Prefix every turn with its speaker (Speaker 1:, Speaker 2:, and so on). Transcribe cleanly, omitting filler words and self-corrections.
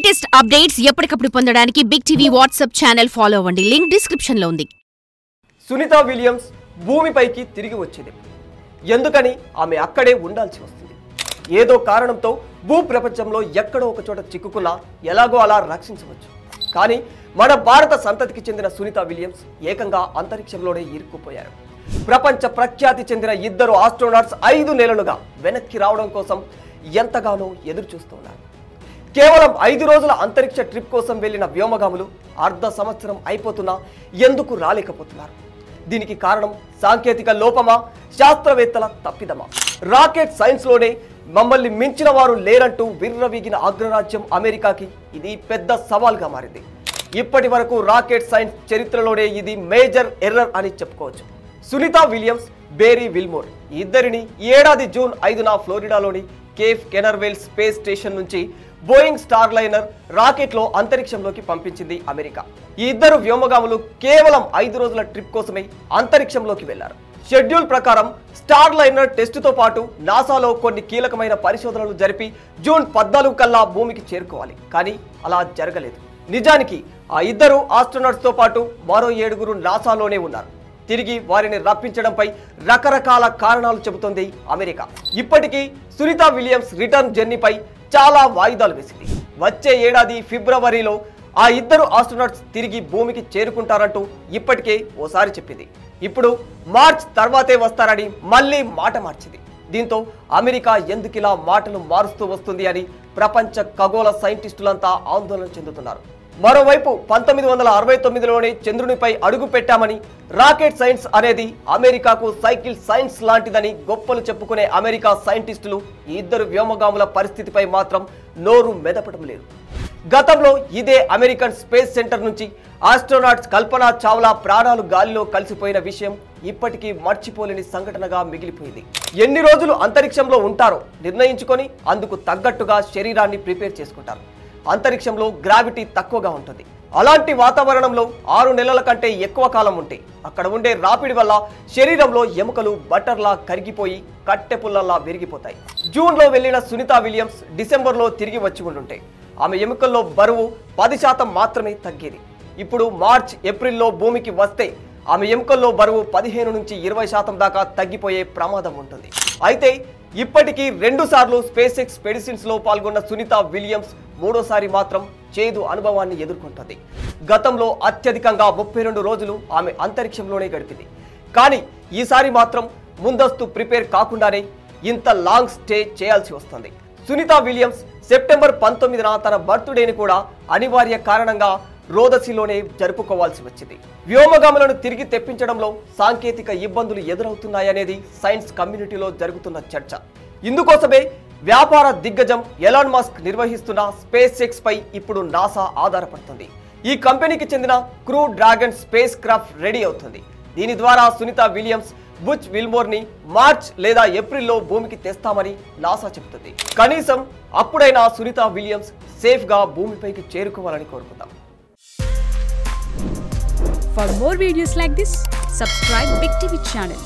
Speaker 1: Latest updates ఎప్పటికప్పుడు పొందడానికి big TV WhatsApp channel follow అవ్వండి. లింక్ డిస్క్రిప్షన్ లో ఉంది.
Speaker 2: సునీత విలియమ్స్ భూమిపైకి తిరిగి వచ్చింది. ఎందుకని ఆమె అక్కడే ఉండాల్సి వస్తుంది. ఏదో కారణంతో భూ ప్రపంచంలో ఎక్కడో ఒక చోట చిక్కుకున్నా ఎలాగో అలా రక్షించవచ్చు. కానీ మన భారత సంతతికి చెందిన సునీత విలియమ్స్ ఏకంగా అంతరిక్షంలోనే ఇరుక్కుపోయారు. ప్రపంచ ప్రఖ్యాతి చెందిన ఇద్దరు ఆస్ట్రోనాట్స్ 5 నెలలుగా వెనక్కి రావడం కోసం ఎంతగానో ఎదురు చూస్తున్నారు. కేవలం 5 రోజుల అంతరిక్ష ట్రిప్ కోసం వెళ్లిన వ్యోమగాములు అర్ధ సంవత్సరం అయిపోతున్నా ఎందుకు రాలేకపోతున్నారు? దీనికి కారణం సాంకేతిక లోపమా, శాస్త్రవేత్తల తప్పిదమా? రాకెట్ సైన్స్ లోనే మమ్మల్ని మించిన వారు లేరంటూ విర్రవీగిన అగ్రరాజ్యం అమెరికాకి ఇది పెద్ద సవాల్గా మారింది. ఇప్పటి వరకు రాకెట్ సైన్స్ చరిత్రలోనే ఇది మేజర్ ఎర్రర్ అని చెప్పుకోవచ్చు. సునీత విలియమ్స్, బేరీ విల్మోర్ ఇద్దరిని ఈ ఏడాది జూన్ 5న ఫ్లోరిడాలోని కేప్ కెనర్వెల్ స్పేస్ స్టేషన్ నుంచి బోయింగ్ స్టార్ లైనర్ రాకెట్లో అంతరిక్షంలోకి పంపించింది అమెరికా. ఈ ఇద్దరు వ్యోమగాములు కేవలం 5 రోజుల ట్రిప్ కోసమే అంతరిక్షంలోకి వెళ్లారు. షెడ్యూల్ ప్రకారం స్టార్ లైనర్ టెస్టుతో పాటు నాసాలో కొన్ని కీలకమైన పరిశోధనలు జరిపి జూన్ 14 కల్లా భూమికి చేరుకోవాలి. కానీ అలా జరగలేదు. నిజానికి ఆ ఇద్దరు ఆస్ట్రోనాట్స్ తో పాటు మరో 7గురు నాసాలోనే ఉన్నారు. తిరిగి వారిని రప్పించడంపై రకరకాల కారణాలు చెబుతోంది అమెరికా. ఇప్పటికీ సునీత విలియమ్స్ రిటర్న్ జర్నీపై చాలా వాయిదాలు వేసింది. వచ్చే ఏడాది ఫిబ్రవరిలో ఆ ఇద్దరు ఆస్ట్రోనాట్స్ తిరిగి భూమికి చేరుకుంటారంటూ ఇప్పటికే ఓసారి చెప్పింది. ఇప్పుడు మార్చ్ తర్వాతే వస్తారని మళ్ళీ మాట మార్చింది. దీంతో అమెరికా ఎందుకిలా మాటలు మారుస్తూ వస్తుంది అని ప్రపంచ ఖగోళ సైంటిస్టులంతా ఆందోళన చెందుతున్నారు. మరోవైపు 1969లోనే చంద్రునిపై అడుగు పెట్టామని, రాకెట్ సైన్స్ అనేది అమెరికాకు సైకిల్ సైన్స్ లాంటిదని గొప్పలు చెప్పుకునే అమెరికా సైంటిస్టులు ఈ ఇద్దరు వ్యోమగాముల పరిస్థితిపై మాత్రం నోరు మెదపడం లేదు. గతంలో ఇదే అమెరికన్ స్పేస్ సెంటర్ నుంచి ఆస్ట్రోనాట్స్ కల్పనా చావ్లా ప్రాణాలు గాలిలో కలిసిపోయిన విషయం ఇప్పటికీ మర్చిపోలేని సంఘటనగా మిగిలిపోయింది. ఎన్ని రోజులు అంతరిక్షంలో ఉంటారో నిర్ణయించుకొని అందుకు తగ్గట్టుగా శరీరాన్ని ప్రిపేర్ చేసుకుంటారు. అంతరిక్షంలో గ్రావిటీ తక్కువగా ఉంటుంది. అలాంటి వాతావరణంలో 6 నెలల కంటే ఎక్కువ కాలం ఉంటే అక్కడ ఉండే రాపిడి వల్ల శరీరంలో ఎముకలు బటర్లా కరిగిపోయి కట్టెపుల్లల్లా విరిగిపోతాయి. జూన్లో వెళ్లిన సునీత విలియమ్స్ డిసెంబర్లో తిరిగి వచ్చి ఉండుంటే ఆమె ఎముకల్లో బరువు 10% మాత్రమే తగ్గేది. ఇప్పుడు మార్చ్, ఏప్రిల్లో భూమికి వస్తే ఆమె ఎముకల్లో బరువు 15 నుంచి 20% దాకా తగ్గిపోయే ప్రమాదం ఉంటుంది. అయితే ఇప్పటికీ 2 సార్లు స్పేస్ ఎక్స్ ఎక్స్పెడిషన్స్ లో పాల్గొన్న సునీత విలియమ్స్ మూడోసారి మాత్రం చేదు అనుభవాన్ని ఎదుర్కొంటుంది. గతంలో అత్యధికంగా 32 రోజులు ఆమె అంతరిక్షంలోనే గడిపింది. కానీ ఈసారి మాత్రం ముందస్తు ప్రిపేర్ కాకుండానే ఇంత లాంగ్ స్టే చేయాల్సి వస్తుంది. సునీత విలియమ్స్ సెప్టెంబర్ 19న తన బర్త్డేని కూడా అనివార్య కారణంగా రోదసిలోనే జరుపుకోవాల్సి వచ్చింది. వ్యోమగాములను తిరిగి తెప్పించడంలో సాంకేతిక ఇబ్బందులు ఎదురవుతున్నాయనేది సైన్స్ కమ్యూనిటీలో జరుగుతున్న చర్చ. ఇందుకోసమే వ్యాపార దిగ్గజం ఎలాన్ మస్క్ నిర్వహిస్తున్న స్పేస్ ఎక్స్ పై ఇప్పుడు నాసా ఆధారపడుతుంది. ఈ కంపెనీకి చెందిన crew dragon space craft ready అవుతుంది. దీని ద్వారా సునీత విలియమ్స్, బుచ్ విల్మోర్ ని మార్చ్ లేదా ఏప్రిల్లో భూమికి తెస్తామని నాసా చెబుతుంది. కనీసం అప్పుడైనా సునీత విలియమ్స్ సేఫ్ గా భూమిపైకి చేరుకోవాలని కోరుకుందాం.
Speaker 3: For more videos like this, subscribe Big TV channel.